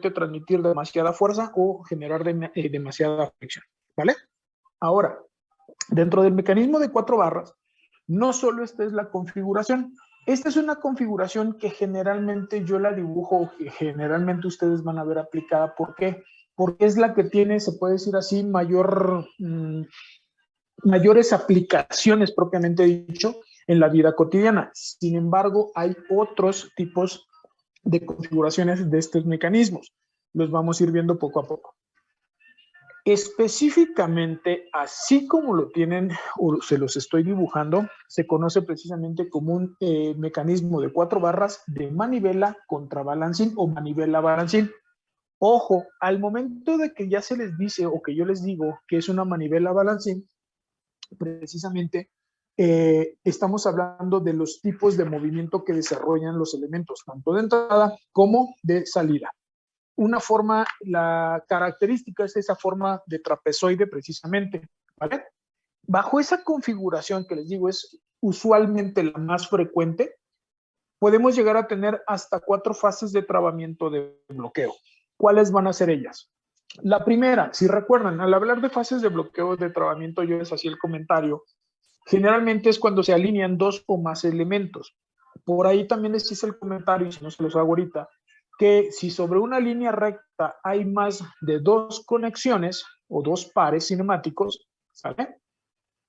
simplemente transmitir demasiada fuerza o generar demasiada fricción, ¿vale? Ahora, dentro del mecanismo de 4 barras, no solo esta es la configuración. Esta es una configuración que generalmente yo la dibujo, que generalmente ustedes van a ver aplicada. ¿Por qué? Porque es la que tiene, se puede decir así, mayores aplicaciones propiamente dicho en la vida cotidiana. Sin embargo, hay otros tipos de configuraciones de estos mecanismos. Los vamos a ir viendo poco a poco. Específicamente, así como lo tienen o se los estoy dibujando, se conoce precisamente como un mecanismo de 4 barras de manivela contra balancín o manivela balancín. Ojo, al momento de que ya se les dice o que yo les digo que es una manivela balancín, precisamente estamos hablando de los tipos de movimiento que desarrollan los elementos, tanto de entrada como de salida. Una forma, la característica es esa forma de trapezoide precisamente, ¿vale? Bajo esa configuración que les digo es usualmente la más frecuente, podemos llegar a tener hasta 4 fases de trabamiento de bloqueo. ¿Cuáles van a ser ellas? La primera, si recuerdan, al hablar de fases de bloqueo de trabamiento, yo les hacía el comentario, generalmente es cuando se alinean 2 o más elementos. Por ahí también les hice el comentario, y si no se los hago ahorita, que si sobre una línea recta hay más de 2 conexiones o 2 pares cinemáticos, ¿sale?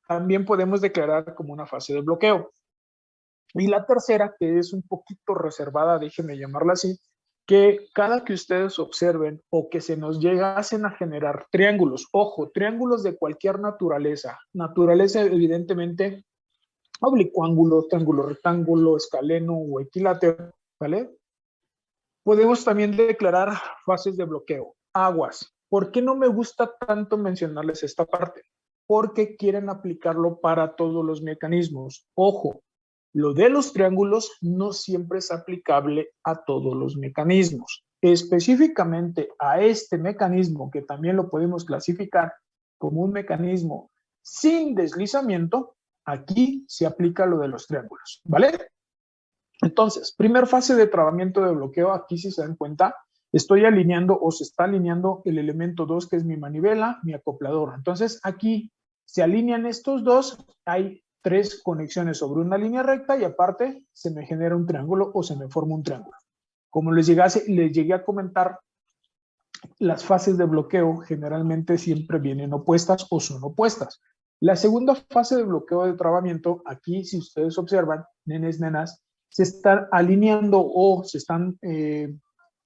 También podemos declarar como una fase de bloqueo. Y la tercera, que es un poquito reservada, déjenme llamarla así, que cada que ustedes observen o que se nos llegasen a generar triángulos, ojo, triángulos de cualquier naturaleza evidentemente oblicuángulo, triángulo rectángulo, escaleno o equilátero, ¿vale? Podemos también declarar fases de bloqueo. Aguas. ¿Por qué no me gusta tanto mencionarles esta parte? Porque quieren aplicarlo para todos los mecanismos. Ojo, lo de los triángulos no siempre es aplicable a todos los mecanismos. Específicamente a este mecanismo, que también lo podemos clasificar como un mecanismo sin deslizamiento, aquí se aplica lo de los triángulos, ¿vale? Entonces, primer fase de trabamiento de bloqueo, aquí si se dan cuenta, estoy alineando o se está alineando el elemento 2, que es mi manivela, mi acoplador. Entonces, aquí se alinean estos dos, hay 3 conexiones sobre una línea recta y aparte se me genera un triángulo o se me forma un triángulo. Como les llegué a comentar, las fases de bloqueo generalmente siempre vienen opuestas o son opuestas. La segunda fase de bloqueo de trabamiento, aquí si ustedes observan, nenes, nenas, se están alineando o se están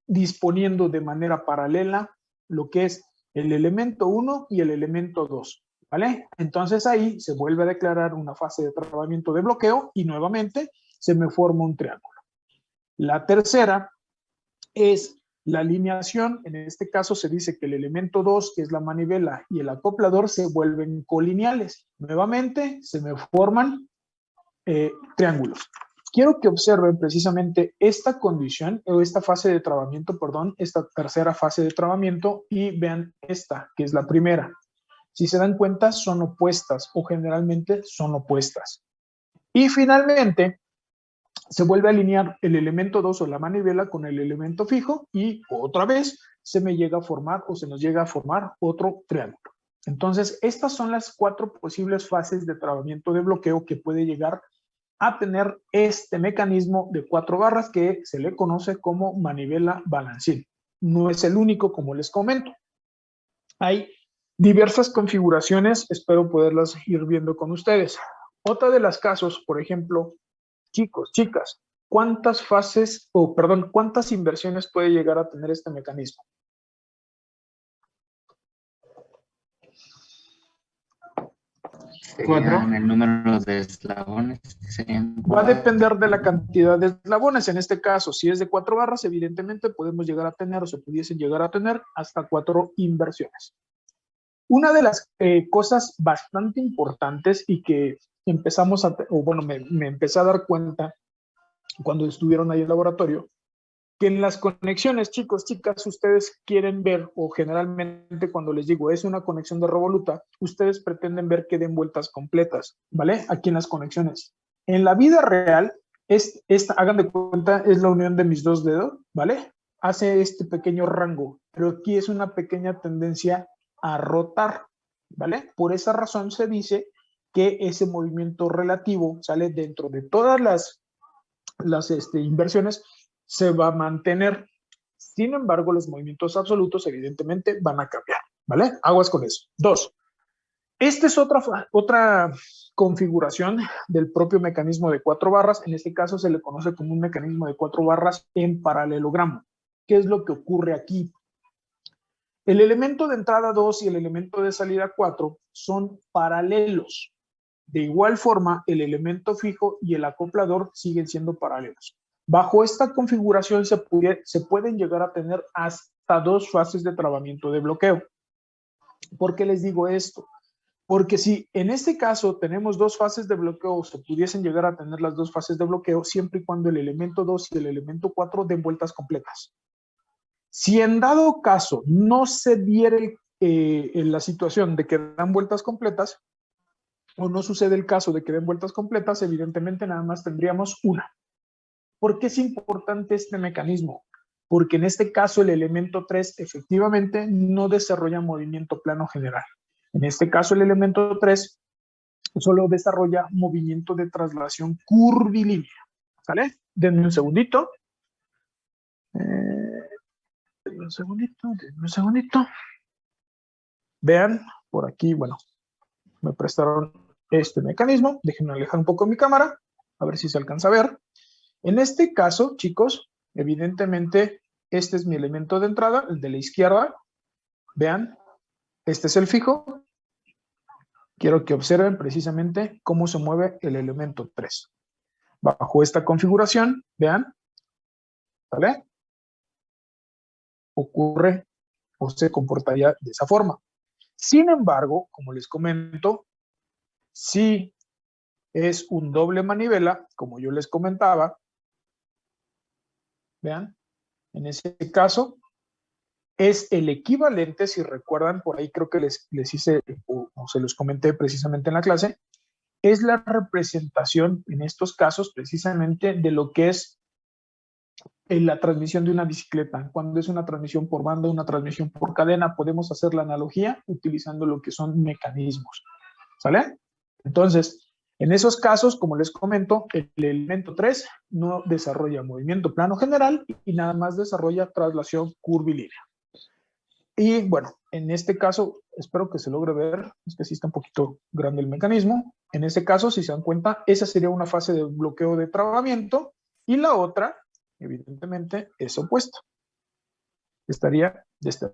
disponiendo de manera paralela lo que es el elemento 1 y el elemento 2, ¿vale? Entonces ahí se vuelve a declarar una fase de trabamiento de bloqueo y nuevamente se me forma un triángulo. La tercera es la alineación. En este caso se dice que el elemento 2, que es la manivela, y el acoplador se vuelven colineales. Nuevamente se me forman triángulos. Quiero que observen precisamente esta condición, o esta fase de trabamiento, perdón, esta tercera fase de trabamiento, y vean esta, que es la primera. Si se dan cuenta, son opuestas, o generalmente son opuestas. Y finalmente, se vuelve a alinear el elemento 2 o la manivela con el elemento fijo, y otra vez se me llega a formar, o se nos llega a formar otro triángulo. Entonces, estas son las 4 posibles fases de trabamiento de bloqueo que puede llegar a tener este mecanismo de 4 barras que se le conoce como manivela balancín. No es el único, como les comento. Hay diversas configuraciones, espero poderlas ir viendo con ustedes. Otra de las casos, por ejemplo, chicos, chicas, ¿cuántas cuántas inversiones puede llegar a tener este mecanismo? Serían el número de eslabones. Va a depender de la cantidad de eslabones. En este caso, si es de 4 barras, evidentemente podemos llegar a tener o se pudiesen llegar a tener hasta 4 inversiones. Una de las cosas bastante importantes y que empezamos a, o bueno, me empecé a dar cuenta cuando estuvieron ahí en el laboratorio, que en las conexiones, chicos, chicas, ustedes quieren ver, o generalmente cuando les digo es una conexión de revoluta, ustedes pretenden ver que den vueltas completas, ¿vale? Aquí en las conexiones. En la vida real, hagan de cuenta, es la unión de mis 2 dedos, ¿vale? hace este pequeño rango, pero aquí es una pequeña tendencia a rotar, ¿vale? Por esa razón se dice que ese movimiento relativo sale dentro de todas las inversiones, se va a mantener. Sin embargo, los movimientos absolutos evidentemente van a cambiar, ¿vale? Aguas con eso. 2. Esta es otra configuración del propio mecanismo de 4 barras. En este caso se le conoce como un mecanismo de 4 barras en paralelogramo. ¿Qué es lo que ocurre aquí? El elemento de entrada 2 y el elemento de salida 4 son paralelos. De igual forma, el elemento fijo y el acoplador siguen siendo paralelos. Bajo esta configuración se pueden llegar a tener hasta 2 fases de trabamiento de bloqueo. ¿Por qué les digo esto? Porque si en este caso tenemos 2 fases de bloqueo, se pudiesen llegar a tener las 2 fases de bloqueo siempre y cuando el elemento 2 y el elemento 4 den vueltas completas. Si en dado caso no se diera en la situación de que dan vueltas completas, o no sucede el caso de que den vueltas completas, evidentemente nada más tendríamos una. ¿Por qué es importante este mecanismo? Porque en este caso el elemento 3 efectivamente no desarrolla movimiento plano general. En este caso el elemento 3 solo desarrolla movimiento de traslación curvilínea. ¿Sale? Denme un segundito. Denme un segundito. Vean, por aquí, bueno, me prestaron este mecanismo. Déjenme alejar un poco mi cámara, a ver si se alcanza a ver. En este caso, chicos, evidentemente, este es mi elemento de entrada, el de la izquierda. Vean, este es el fijo. Quiero que observen precisamente cómo se mueve el elemento 3. Bajo esta configuración, vean, ¿vale? Ocurre o se comportaría de esa forma. Sin embargo, como les comento, si es un doble manivela, como yo les comentaba, vean, en ese caso, es el equivalente, si recuerdan, por ahí creo que les hice, o se los comenté precisamente en la clase, es la representación en estos casos precisamente de lo que es en la transmisión de una bicicleta. Cuando es una transmisión por banda, una transmisión por cadena, podemos hacer la analogía utilizando lo que son mecanismos. ¿Sale? Entonces, en esos casos, como les comento, el elemento 3 no desarrolla movimiento plano general y nada más desarrolla traslación curvilínea. Y bueno, en este caso, espero que se logre ver, es que sí está un poquito grande el mecanismo. En este caso, si se dan cuenta, esa sería una fase de bloqueo de trabamiento y la otra, evidentemente, es opuesta. Estaría de este,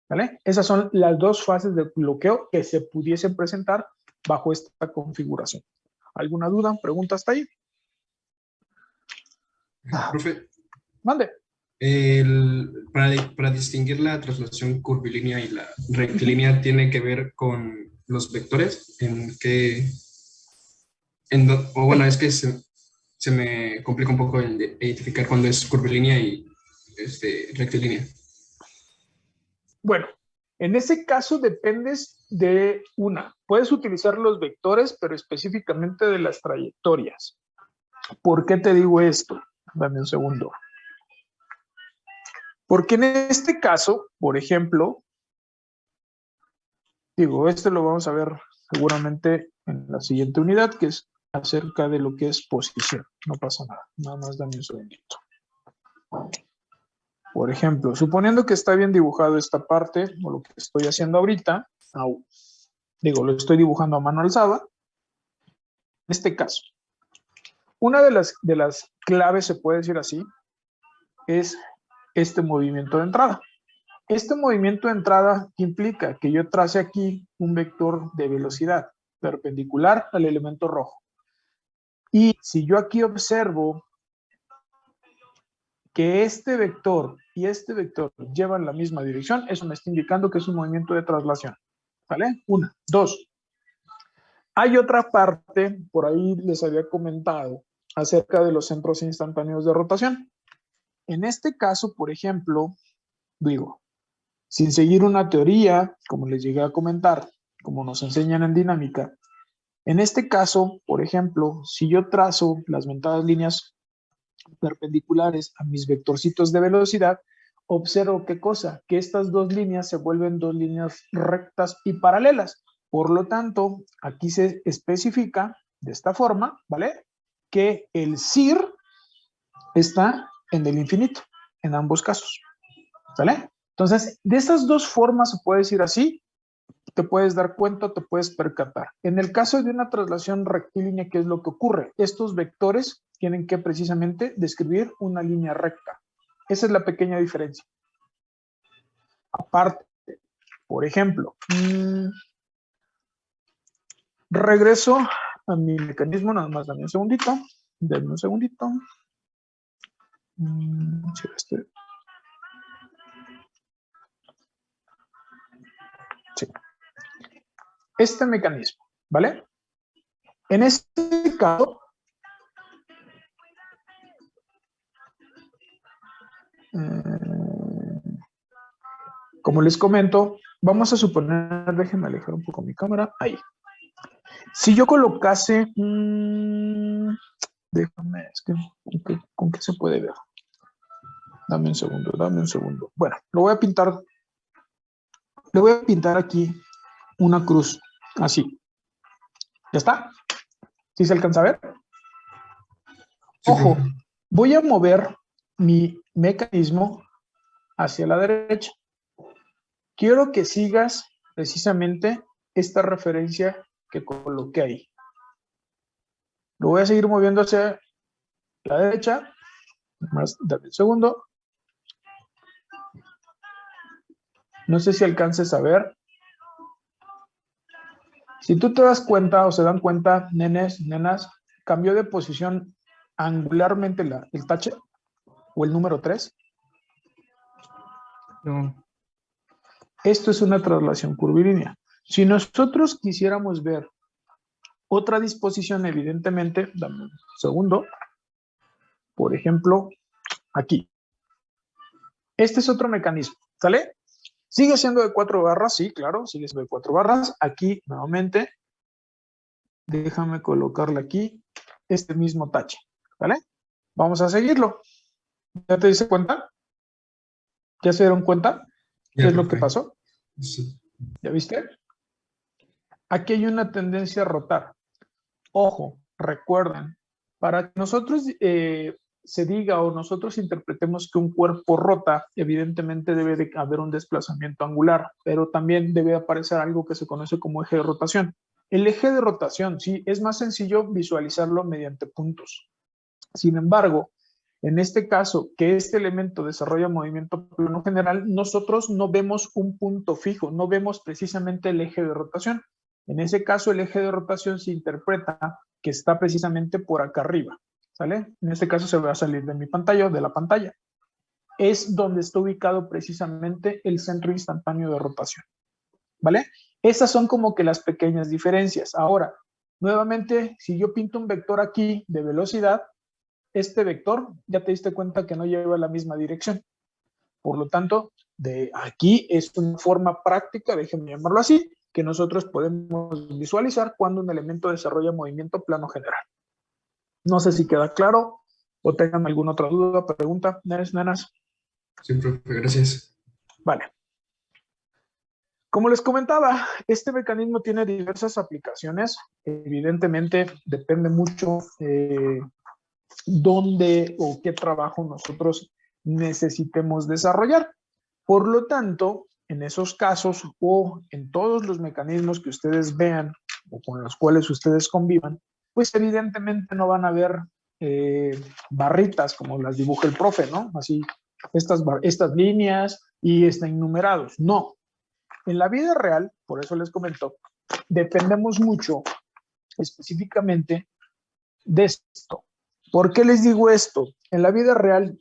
¿vale? Esas son las 2 fases de bloqueo que se pudiesen presentar bajo esta configuración. ¿Alguna duda, pregunta hasta ahí? Profe, Mande. Para distinguir la traslación curvilínea y la rectilínea, ¿tiene que ver con los vectores? O bueno, es que se me complica un poco el identificar cuándo es curvilínea y rectilínea. Bueno, en ese caso dependes de una. Puedes utilizar los vectores, pero específicamente de las trayectorias. ¿Por qué te digo esto? Dame un segundo. Porque en este caso, por ejemplo, digo, este lo vamos a ver seguramente en la siguiente unidad, que es acerca de lo que es posición. No pasa nada, nada más dame un segundito. Por ejemplo, suponiendo que está bien dibujado esta parte, o lo que estoy haciendo ahorita, digo, lo estoy dibujando a mano alzada. En este caso, una de las claves, se puede decir así, es este movimiento de entrada. Este movimiento de entrada implica que yo trace aquí un vector de velocidad perpendicular al elemento rojo. Y si yo aquí observo que este vector y este vector llevan la misma dirección, eso me está indicando que es un movimiento de traslación. ¿Vale? 1. 2. Hay otra parte, por ahí les había comentado, acerca de los centros instantáneos de rotación. En este caso, por ejemplo, digo, sin seguir una teoría, como les llegué a comentar, como nos enseñan en dinámica, en este caso, por ejemplo, si yo trazo las mentadas líneas perpendiculares a mis vectorcitos de velocidad, observo qué cosa, que estas dos líneas se vuelven dos líneas rectas y paralelas. Por lo tanto, aquí se especifica de esta forma, ¿vale? Que el CIR está en el infinito, en ambos casos, ¿vale? Entonces, de estas dos formas se puede decir así, te puedes dar cuenta, te puedes percatar. En el caso de una traslación rectilínea, ¿qué es lo que ocurre? Estos vectores tienen que precisamente describir una línea recta. Esa es la pequeña diferencia. Aparte, por ejemplo, regreso a mi mecanismo, nada más dame un segundito. Denme un segundito. Sí. Este mecanismo, ¿vale? En este caso, como les comento, vamos a suponer, déjenme alejar un poco mi cámara, ahí. Si yo colocase, déjame, es que, ¿con qué se puede ver? Dame un segundo, dame un segundo. Bueno, lo voy a pintar, le voy a pintar aquí una cruz, así. ¿Ya está? ¿Sí se alcanza a ver? Ojo, voy a mover mi mecanismo hacia la derecha. Quiero que sigas precisamente esta referencia que coloqué ahí. Lo voy a seguir moviendo hacia la derecha. Más, dame un segundo. No sé si alcances a ver. Si tú te das cuenta o se dan cuenta, nenes, nenas, cambió de posición angularmente el tache o el número 3. No. Esto es una traslación curvilínea. Si nosotros quisiéramos ver otra disposición, evidentemente, dame un segundo. Por ejemplo, aquí. Este es otro mecanismo, ¿sale? ¿Sigue siendo de 4 barras? Sí, claro, sigue siendo de 4 barras. Aquí, nuevamente, déjame colocarle aquí este mismo tache, ¿vale? Vamos a seguirlo. ¿Ya te diste cuenta? ¿Ya se dieron cuenta? ¿Qué es lo que pasó? Sí. ¿Ya viste? Aquí hay una tendencia a rotar. Ojo, recuerden, para que nosotros se diga o nosotros interpretemos que un cuerpo rota, evidentemente debe de haber un desplazamiento angular, pero también debe aparecer algo que se conoce como eje de rotación. El eje de rotación, sí, es más sencillo visualizarlo mediante puntos. Sin embargo, en este caso, que este elemento desarrolla movimiento plano general, nosotros no vemos un punto fijo, no vemos precisamente el eje de rotación. En ese caso, el eje de rotación se interpreta que está precisamente por acá arriba, ¿sale? En este caso se va a salir de mi pantalla o de la pantalla. Es donde está ubicado precisamente el centro instantáneo de rotación, ¿vale? Esas son como que las pequeñas diferencias. Ahora, nuevamente, si yo pinto un vector aquí de velocidad, este vector ya te diste cuenta que no lleva la misma dirección. Por lo tanto, de aquí es una forma práctica, déjenme llamarlo así, que nosotros podemos visualizar cuando un elemento desarrolla movimiento plano general. No sé si queda claro o tengan alguna otra duda, pregunta, nenas. Sí, profe, gracias. Vale. Como les comentaba, este mecanismo tiene diversas aplicaciones. Evidentemente, depende mucho dónde o qué trabajo nosotros necesitemos desarrollar. Por lo tanto, en esos casos o en todos los mecanismos que ustedes vean o con los cuales ustedes convivan, pues evidentemente no van a ver barritas como las dibuja el profe, ¿no? Así, estas líneas y están numerados. No. En la vida real, por eso les comento, dependemos mucho específicamente de esto. ¿Por qué les digo esto? En la vida real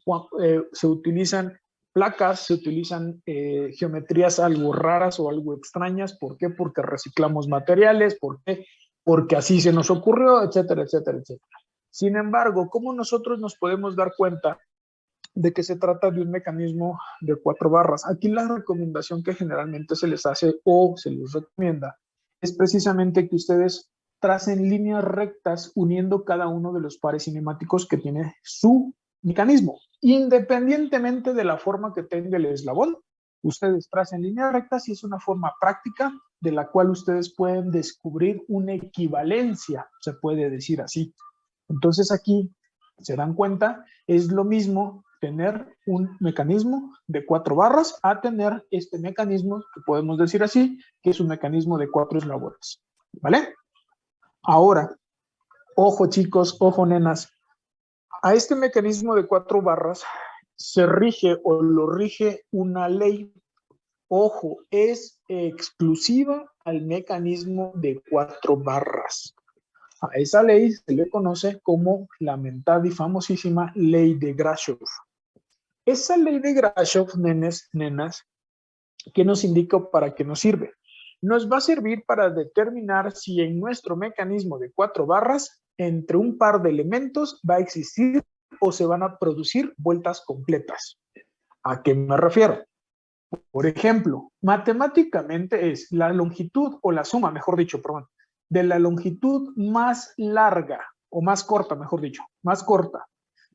se utilizan placas, se utilizan geometrías algo raras o algo extrañas. ¿Por qué? Porque reciclamos materiales. ¿Por qué? Porque así se nos ocurrió, etcétera, etcétera, etcétera. Sin embargo, ¿cómo nosotros nos podemos dar cuenta de que se trata de un mecanismo de 4 barras? Aquí la recomendación que generalmente se les hace o se les recomienda es precisamente que ustedes tracen líneas rectas uniendo cada uno de los pares cinemáticos que tiene su mecanismo. Independientemente de la forma que tenga el eslabón, ustedes tracen líneas rectas y es una forma práctica de la cual ustedes pueden descubrir una equivalencia, se puede decir así. Entonces aquí, se dan cuenta, es lo mismo tener un mecanismo de 4 barras a tener este mecanismo, que podemos decir así, que es un mecanismo de 4 eslabones. ¿Vale? Ahora, ojo chicos, ojo nenas, a este mecanismo de 4 barras se rige o lo rige una ley. Ojo, es exclusiva al mecanismo de 4 barras. A esa ley se le conoce como la mentada y famosísima ley de Grashof. Esa ley de Grashof, nenas, ¿qué nos indica o para qué nos sirve? Nos va a servir para determinar si en nuestro mecanismo de 4 barras, entre un par de elementos, va a existir o se van a producir vueltas completas. ¿A qué me refiero? Por ejemplo, matemáticamente es la longitud o la suma, mejor dicho, perdón, de la longitud más larga, o más corta, mejor dicho, más corta,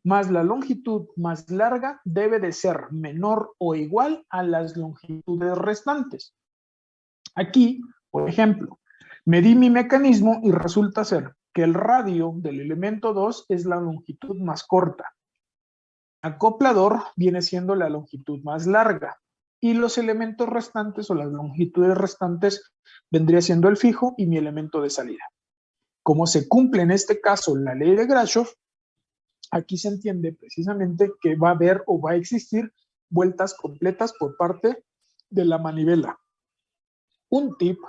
más la longitud más larga debe de ser menor o igual a las longitudes restantes. Aquí, por ejemplo, medí mi mecanismo y resulta ser que el radio del elemento 2 es la longitud más corta. Acoplador viene siendo la longitud más larga. Y los elementos restantes o las longitudes restantes vendría siendo el fijo y mi elemento de salida. Como se cumple en este caso la ley de Grashof, aquí se entiende precisamente que va a haber o va a existir vueltas completas por parte de la manivela. Un tip,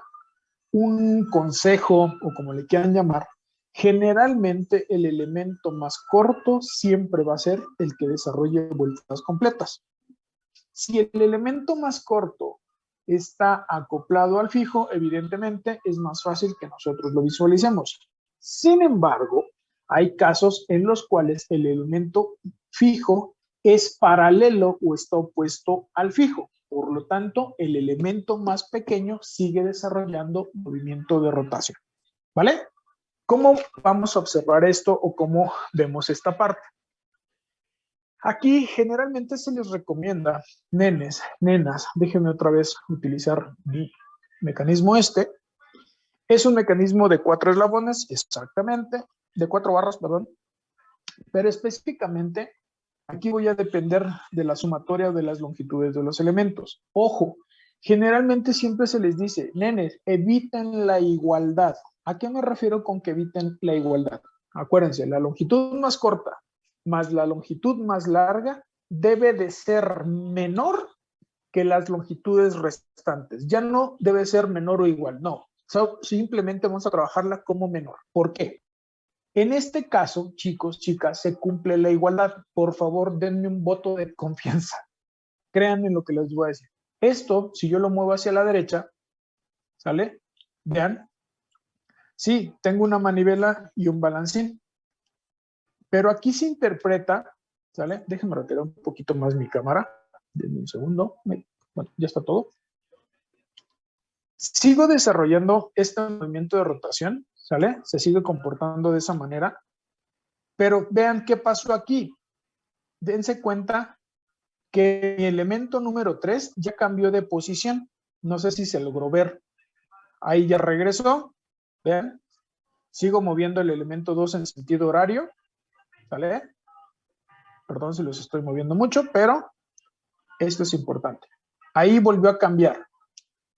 un consejo o como le quieran llamar, generalmente el elemento más corto siempre va a ser el que desarrolle vueltas completas. Si el elemento más corto está acoplado al fijo, evidentemente es más fácil que nosotros lo visualicemos. Sin embargo, hay casos en los cuales el elemento fijo es paralelo o está opuesto al fijo. Por lo tanto, el elemento más pequeño sigue desarrollando movimiento de rotación. ¿Vale? ¿Cómo vamos a observar esto o cómo vemos esta parte? Aquí generalmente se les recomienda, nenas, déjenme otra vez utilizar mi mecanismo este. Es un mecanismo de 4 eslabones, exactamente, de 4 barras, perdón. Pero específicamente, aquí voy a depender de la sumatoria de las longitudes de los elementos. Ojo, generalmente siempre se les dice, nenes, eviten la igualdad. ¿A qué me refiero con que eviten la igualdad? Acuérdense, la longitud más corta más la longitud más larga debe de ser menor que las longitudes restantes. Ya no debe ser menor o igual, no. Simplemente vamos a trabajarla como menor. ¿Por qué? En este caso, chicos, chicas, se cumple la igualdad. Por favor, denme un voto de confianza. Créanme lo que les voy a decir. Esto, si yo lo muevo hacia la derecha, ¿sale? Vean. Sí, tengo una manivela y un balancín. Pero aquí se interpreta, ¿sale? Déjenme retirar un poquito más mi cámara. Denme un segundo. Bueno, ya está todo. Sigo desarrollando este movimiento de rotación, ¿sale? Se sigue comportando de esa manera. Pero vean qué pasó aquí. Dense cuenta que mi elemento número 3 ya cambió de posición. No sé si se logró ver. Ahí ya regresó. Vean. Sigo moviendo el elemento 2 en sentido horario. ¿Sale? Perdón si los estoy moviendo mucho, pero esto es importante. Ahí volvió a cambiar.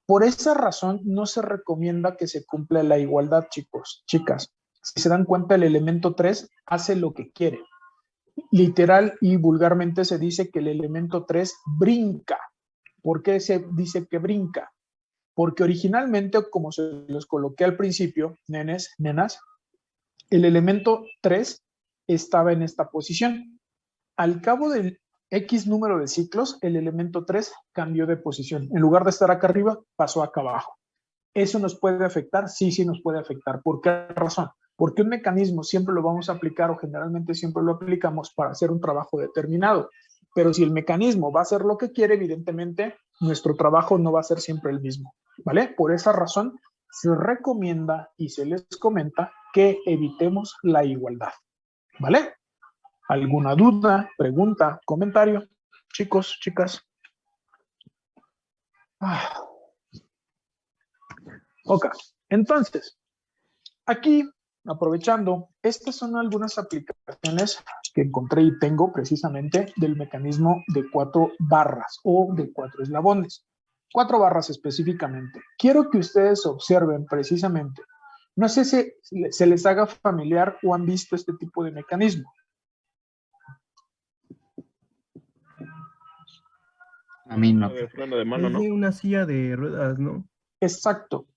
Por esa razón no se recomienda que se cumpla la igualdad, chicos, chicas. Si se dan cuenta, el elemento 3 hace lo que quiere. Literal y vulgarmente se dice que el elemento 3 brinca. ¿Por qué se dice que brinca? Porque originalmente, como se los coloqué al principio, nenes, nenas, el elemento 3 estaba en esta posición. Al cabo del X número de ciclos, el elemento 3 cambió de posición. En lugar de estar acá arriba, pasó acá abajo. ¿Eso nos puede afectar? Sí, sí nos puede afectar. ¿Por qué razón? Porque un mecanismo siempre lo vamos a aplicar o generalmente siempre lo aplicamos para hacer un trabajo determinado. Pero si el mecanismo va a hacer lo que quiere, evidentemente nuestro trabajo no va a ser siempre el mismo. ¿Vale? Por esa razón se recomienda y se les comenta que evitemos la igualdad. ¿Vale? ¿Alguna duda, pregunta, comentario? Chicos, chicas. Ok, entonces, aquí, aprovechando, estas son algunas aplicaciones que encontré y tengo precisamente del mecanismo de 4 barras o de 4 eslabones. 4 barras específicamente. Quiero que ustedes observen precisamente. No sé si se les haga familiar o han visto este tipo de mecanismo. A mí no. De freno de mano, Es ¿no? de una silla de ruedas, ¿no? Exacto.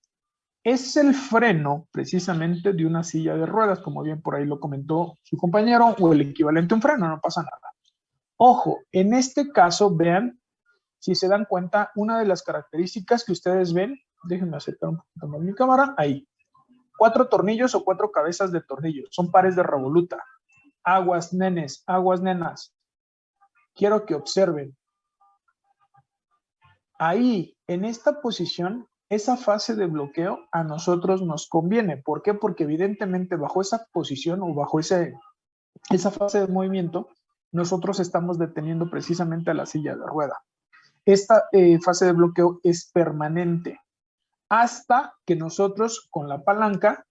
Es el freno precisamente de una silla de ruedas, como bien por ahí lo comentó su compañero, o el equivalente a un freno, no pasa nada. Ojo, en este caso, vean, si se dan cuenta, una de las características que ustedes ven, déjenme acercar un poquito más mi cámara, ahí. 4 tornillos o 4 cabezas de tornillo, son pares de revoluta. Aguas, nenes, aguas, nenas. Quiero que observen. Ahí, en esta posición, esa fase de bloqueo a nosotros nos conviene. ¿Por qué? Porque evidentemente bajo esa posición o bajo esa fase de movimiento, nosotros estamos deteniendo precisamente a la silla de rueda. Esta fase de bloqueo es permanente hasta que nosotros con la palanca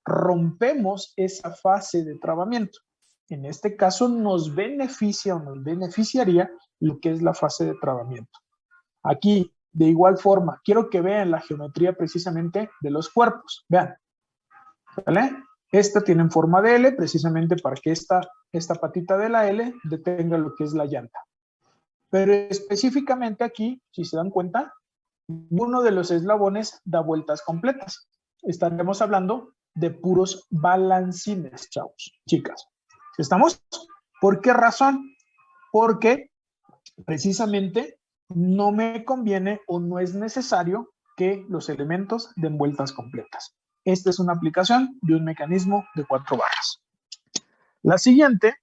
rompemos esa fase de trabamiento. En este caso nos beneficia o nos beneficiaría lo que es la fase de trabamiento. Aquí, de igual forma, quiero que vean la geometría precisamente de los cuerpos. Vean, ¿vale? Esta tiene forma de L precisamente para que esta patita de la L detenga lo que es la llanta. Pero específicamente aquí, si se dan cuenta, uno de los eslabones da vueltas completas. Estaremos hablando de puros balancines, chavos, chicas. ¿Estamos? ¿Por qué razón? Porque precisamente no me conviene o no es necesario que los elementos den vueltas completas. Esta es una aplicación de un mecanismo de 4 barras. La siguiente,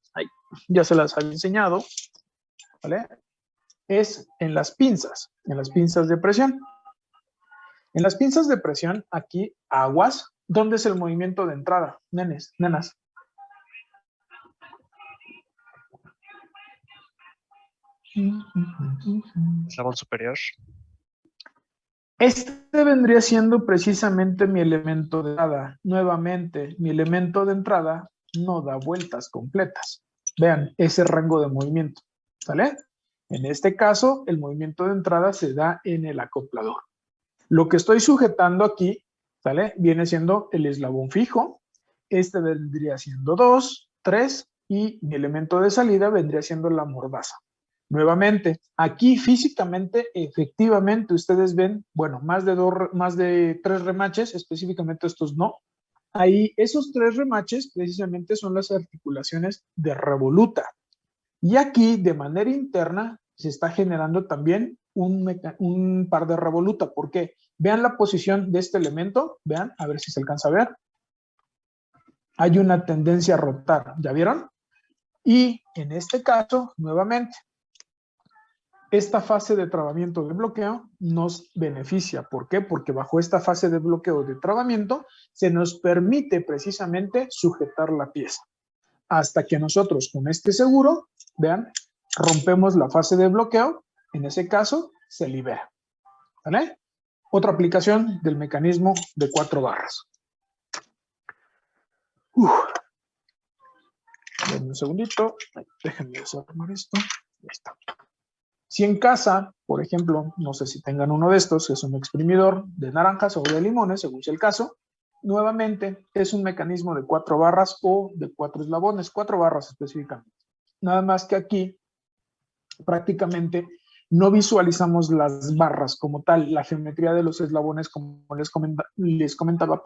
ya se las había enseñado, ¿vale? Es en las pinzas de presión. En las pinzas de presión, aquí, aguas, ¿dónde es el movimiento de entrada? Nenes, nenas. Eslabón superior. Este vendría siendo precisamente mi elemento de entrada. Nuevamente, mi elemento de entrada no da vueltas completas. Vean ese rango de movimiento, ¿sale? En este caso, el movimiento de entrada se da en el acoplador. Lo que estoy sujetando aquí, ¿sale? Viene siendo el eslabón fijo. Este vendría siendo 2, 3 y mi elemento de salida vendría siendo la mordaza. Nuevamente, aquí físicamente, efectivamente, ustedes ven, bueno, más de 3 remaches, específicamente estos no. Ahí, esos 3 remaches precisamente son las articulaciones de revoluta. Y aquí, de manera interna, se está generando también un par de revoluta. ¿Por qué? Vean la posición de este elemento, vean, a ver si se alcanza a ver. Hay una tendencia a rotar, ¿ya vieron? Y en este caso, nuevamente, esta fase de trabamiento de bloqueo nos beneficia. ¿Por qué? Porque bajo esta fase de bloqueo de trabamiento se nos permite precisamente sujetar la pieza. Hasta que nosotros con este seguro, vean, rompemos la fase de bloqueo, en ese caso se libera. ¿Vale? Otra aplicación del mecanismo de 4 barras. Denme un segundito, déjenme desarmar esto. Ahí está. Si en casa, por ejemplo, no sé si tengan uno de estos, que es un exprimidor de naranjas o de limones, según sea el caso, nuevamente es un mecanismo de 4 barras o de 4 eslabones, 4 barras específicamente. Nada más que aquí prácticamente no visualizamos las barras como tal. La geometría de los eslabones, como les comentaba,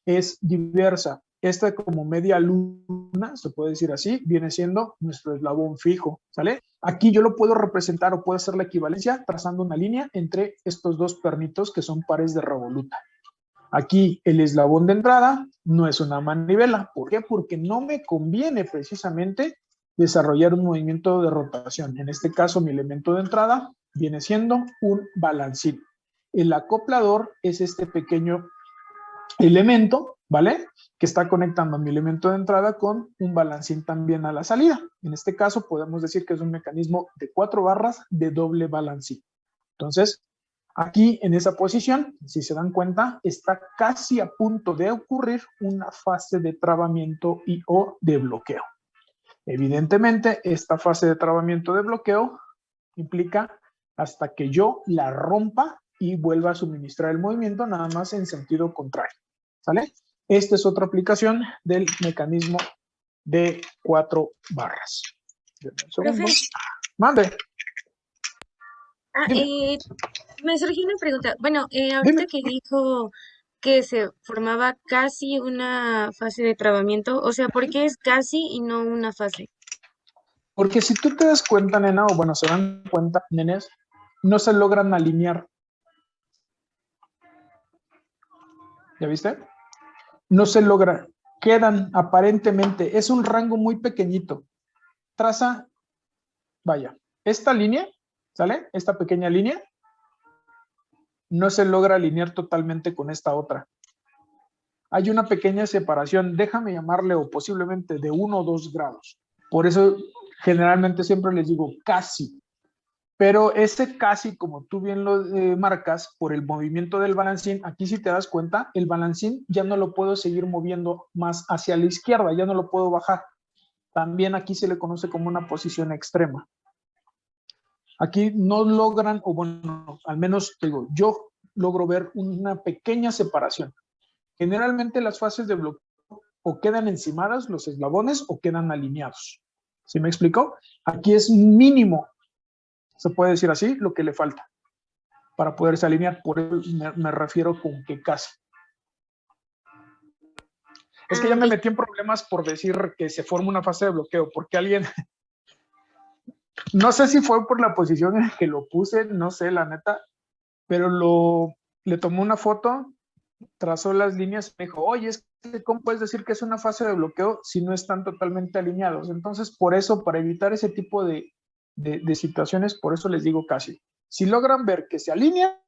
es diversa. Esta como media luna, se puede decir así, viene siendo nuestro eslabón fijo, ¿sale? Aquí yo lo puedo representar o puedo hacer la equivalencia trazando una línea entre estos dos pernitos que son pares de revoluta. Aquí el eslabón de entrada no es una manivela. ¿Por qué? Porque no me conviene precisamente desarrollar un movimiento de rotación. En este caso, mi elemento de entrada viene siendo un balancín. El acoplador es este pequeño elemento, ¿vale? Que está conectando mi elemento de entrada con un balancín también a la salida. En este caso podemos decir que es un mecanismo de 4 barras de doble balancín. Entonces, aquí en esa posición, si se dan cuenta, está casi a punto de ocurrir una fase de trabamiento y o de bloqueo. Evidentemente, esta fase de trabamiento de bloqueo implica hasta que yo la rompa y vuelva a suministrar el movimiento nada más en sentido contrario. ¿Sale? Esta es otra aplicación del mecanismo de 4 barras. Profe, Mande. me surgió una pregunta. Bueno, ahorita Dime. que dijo que se formaba casi una fase de trabamiento, o sea, ¿por qué es casi y no una fase? Porque si tú te das cuenta, nena, o bueno, se dan cuenta, nenes, no se logran alinear. ¿Ya viste? No se logra. Quedan aparentemente, es un rango muy pequeñito. Traza, vaya, esta línea, ¿sale? Esta pequeña línea, no se logra alinear totalmente con esta otra. Hay una pequeña separación, déjame llamarle, o posiblemente de 1 o 2 grados. Por eso, generalmente siempre les digo casi. Pero ese casi, como tú bien lo marcas, por el movimiento del balancín, aquí si te das cuenta, el balancín ya no lo puedo seguir moviendo más hacia la izquierda, ya no lo puedo bajar. También aquí se le conoce como una posición extrema. Aquí no logran, o bueno, al menos digo, yo logro ver una pequeña separación. Generalmente las fases de bloqueo o quedan encimadas los eslabones o quedan alineados. ¿Sí me explico? Aquí es mínimo, se puede decir así, lo que le falta para poderse alinear. Por eso me refiero con que casi. Es que ya me metí en problemas por decir que se forma una fase de bloqueo, porque alguien, no sé si fue por la posición en la que lo puse, no sé, la neta, pero le tomó una foto, trazó las líneas y me dijo, oye, es que ¿cómo puedes decir que es una fase de bloqueo si no están totalmente alineados? Entonces, por eso, para evitar ese tipo de situaciones, por eso les digo casi. Si logran ver que se alinean,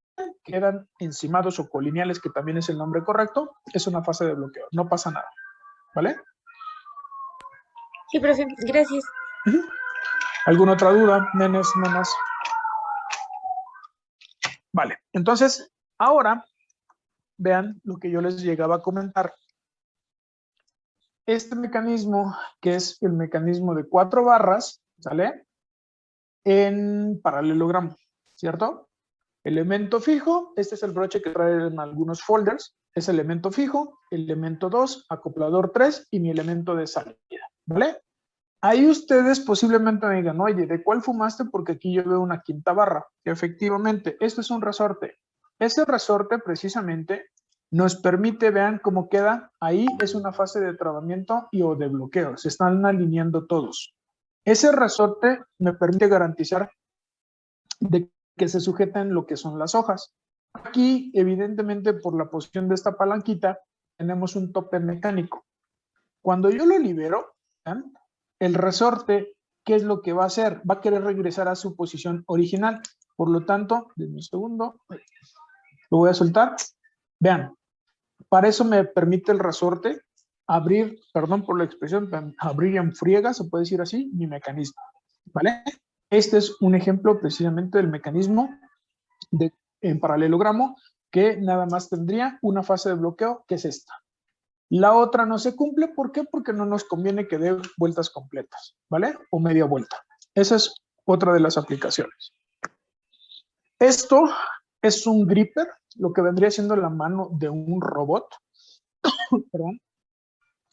quedan encimados o colineales, que también es el nombre correcto, es una fase de bloqueo, no pasa nada, ¿vale? Sí, profe, gracias. ¿Alguna otra duda, nenes, nenas? Vale, entonces, ahora, vean lo que yo les llegaba a comentar. Este mecanismo, que es el mecanismo de 4 barras, ¿sale? En paralelogramo, ¿cierto? Elemento fijo, este es el broche que trae en algunos folders, es elemento fijo, elemento 2, acoplador 3 y mi elemento de salida, ¿vale? Ahí ustedes posiblemente me digan, oye, ¿de cuál fumaste? Porque aquí yo veo una quinta barra. Efectivamente, esto es un resorte. Ese resorte precisamente nos permite, vean cómo queda, ahí es una fase de trabamiento y o de bloqueo, se están alineando todos. Ese resorte me permite garantizar de que se sujetan lo que son las hojas. Aquí, evidentemente, por la posición de esta palanquita, tenemos un tope mecánico. Cuando yo lo libero, ¿ven? El resorte, ¿qué es lo que va a hacer? Va a querer regresar a su posición original. Por lo tanto, denme un segundo, lo voy a soltar. Vean, para eso me permite el resorte abrir, perdón por la expresión, abrir en friega, se puede decir así, mi mecanismo, ¿vale? Este es un ejemplo precisamente del mecanismo en paralelogramo que nada más tendría una fase de bloqueo, que es esta. La otra no se cumple, ¿por qué? Porque no nos conviene que dé vueltas completas, ¿vale? O media vuelta. Esa es otra de las aplicaciones. Esto es un gripper, lo que vendría siendo la mano de un robot. Perdón.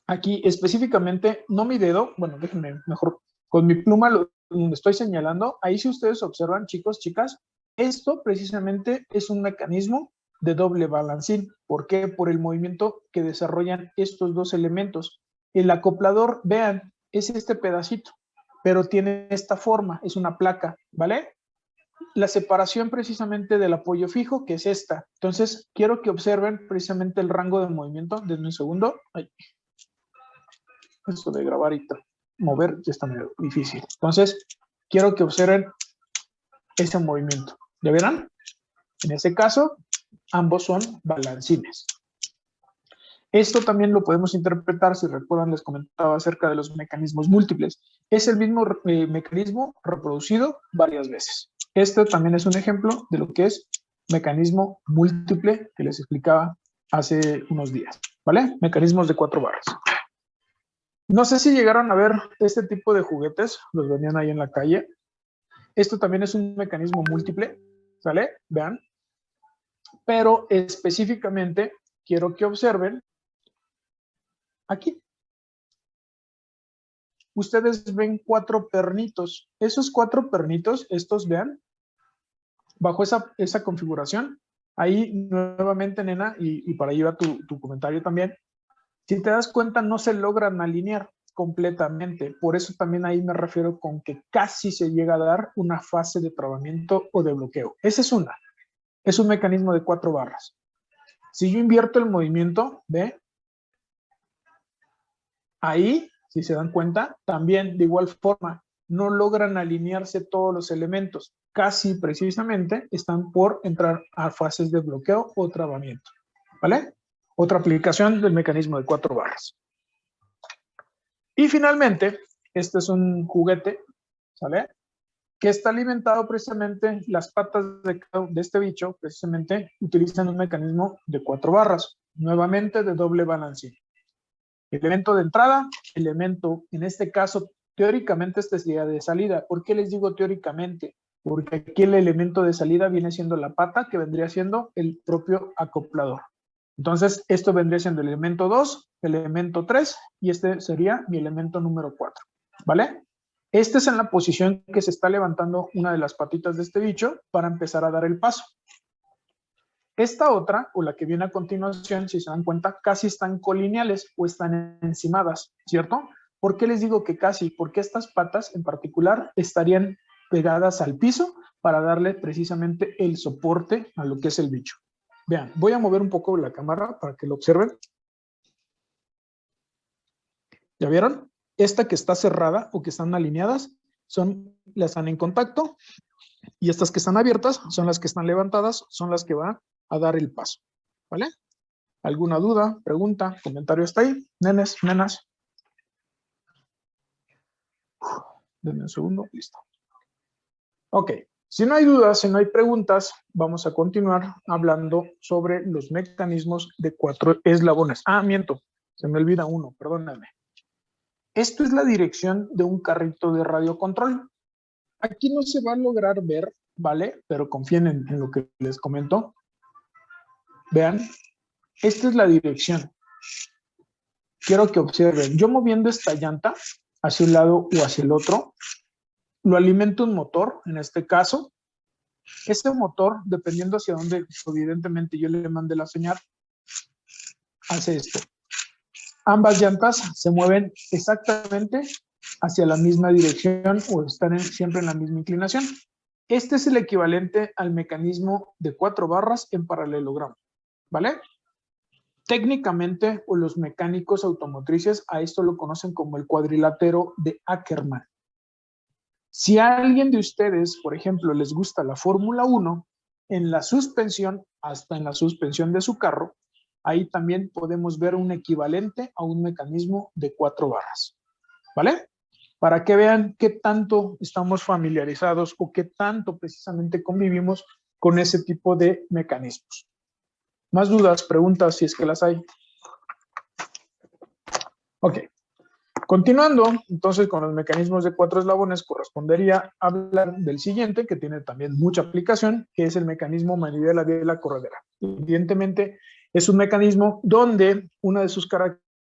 Aquí específicamente, no mi dedo, bueno, déjenme mejor, con mi pluma donde estoy señalando, ahí si ustedes observan, chicos, chicas, esto precisamente es un mecanismo de doble balancín. ¿Por qué? Por el movimiento que desarrollan estos dos elementos. El acoplador, vean, es este pedacito, pero tiene esta forma, es una placa, ¿vale? La separación precisamente del apoyo fijo, que es esta. Entonces, quiero que observen precisamente el rango de movimiento. Denme un segundo. Ay. Esto de grabar y mover ya está medio difícil. Entonces, quiero que observen ese movimiento. ¿Ya verán? En ese caso, ambos son balancines. Esto también lo podemos interpretar, si recuerdan, les comentaba acerca de los mecanismos múltiples. Es el mismo mecanismo reproducido varias veces. Este también es un ejemplo de lo que es mecanismo múltiple que les explicaba hace unos días, ¿vale? Mecanismos de 4 barras. No sé si llegaron a ver este tipo de juguetes, los vendían ahí en la calle. Esto también es un mecanismo múltiple, ¿sale? Vean. Pero específicamente quiero que observen aquí. Ustedes ven 4 pernitos. Esos 4 pernitos, estos vean, bajo esa configuración, ahí nuevamente, nena, y para ahí va tu comentario también, si te das cuenta no se logran alinear completamente, por eso también ahí me refiero con que casi se llega a dar una fase de trabamiento o de bloqueo. Esa es un mecanismo de 4 barras. Si yo invierto el movimiento, ¿ve? Ahí, si se dan cuenta, también de igual forma no logran alinearse todos los elementos. Casi precisamente están por entrar a fases de bloqueo o trabamiento. ¿Vale? Otra aplicación del mecanismo de 4 barras. Y finalmente, este es un juguete, ¿sale? Que está alimentado precisamente, las patas de este bicho, precisamente utilizan un mecanismo de 4 barras, nuevamente de doble balancín. Elemento de entrada, elemento, en este caso, teóricamente este sería de salida. ¿Por qué les digo teóricamente? Porque aquí el elemento de salida viene siendo la pata, que vendría siendo el propio acoplador. Entonces, esto vendría siendo el elemento 2, elemento 3, y este sería mi elemento número 4, ¿vale? Este es en la posición que se está levantando una de las patitas de este bicho para empezar a dar el paso. Esta otra, o la que viene a continuación, si se dan cuenta, casi están colineales o están encimadas, ¿cierto? ¿Por qué les digo que casi? Porque estas patas en particular estarían pegadas al piso para darle precisamente el soporte a lo que es el bicho. Vean, voy a mover un poco la cámara para que lo observen. ¿Ya vieron? Esta que está cerrada o que están alineadas son las que están en contacto y estas que están abiertas son las que están levantadas, son las que van a dar el paso. ¿Vale? ¿Alguna duda, pregunta, comentario hasta ahí? Nenes, nenas. Denme un segundo, listo. Ok. Si no hay dudas, si no hay preguntas, vamos a continuar hablando sobre los mecanismos de 4 eslabones. Ah, miento, se me olvida uno, perdónenme. Esto es la dirección de un carrito de radiocontrol. Aquí no se va a lograr ver, ¿vale? Pero confíen en lo que les comento. Vean, esta es la dirección. Quiero que observen. Yo moviendo esta llanta hacia un lado o hacia el otro, lo alimenta un motor, en este caso. Este motor, dependiendo hacia dónde, evidentemente yo le mande la señal, hace esto. Ambas llantas se mueven exactamente hacia la misma dirección o están siempre en la misma inclinación. Este es el equivalente al mecanismo de 4 barras en paralelogramo, ¿vale? Técnicamente, o los mecánicos automotrices a esto lo conocen como el cuadrilátero de Ackermann. Si a alguien de ustedes, por ejemplo, les gusta la Fórmula 1, en la suspensión, hasta en la suspensión de su carro, ahí también podemos ver un equivalente a un mecanismo de 4 barras, ¿vale? Para que vean qué tanto estamos familiarizados o qué tanto precisamente convivimos con ese tipo de mecanismos. Más dudas, preguntas, si es que las hay. Ok. Continuando, entonces, con los mecanismos de 4 eslabones, correspondería hablar del siguiente, que tiene también mucha aplicación, que es el mecanismo manivela-biela corredera. Evidentemente, es un mecanismo donde una de sus características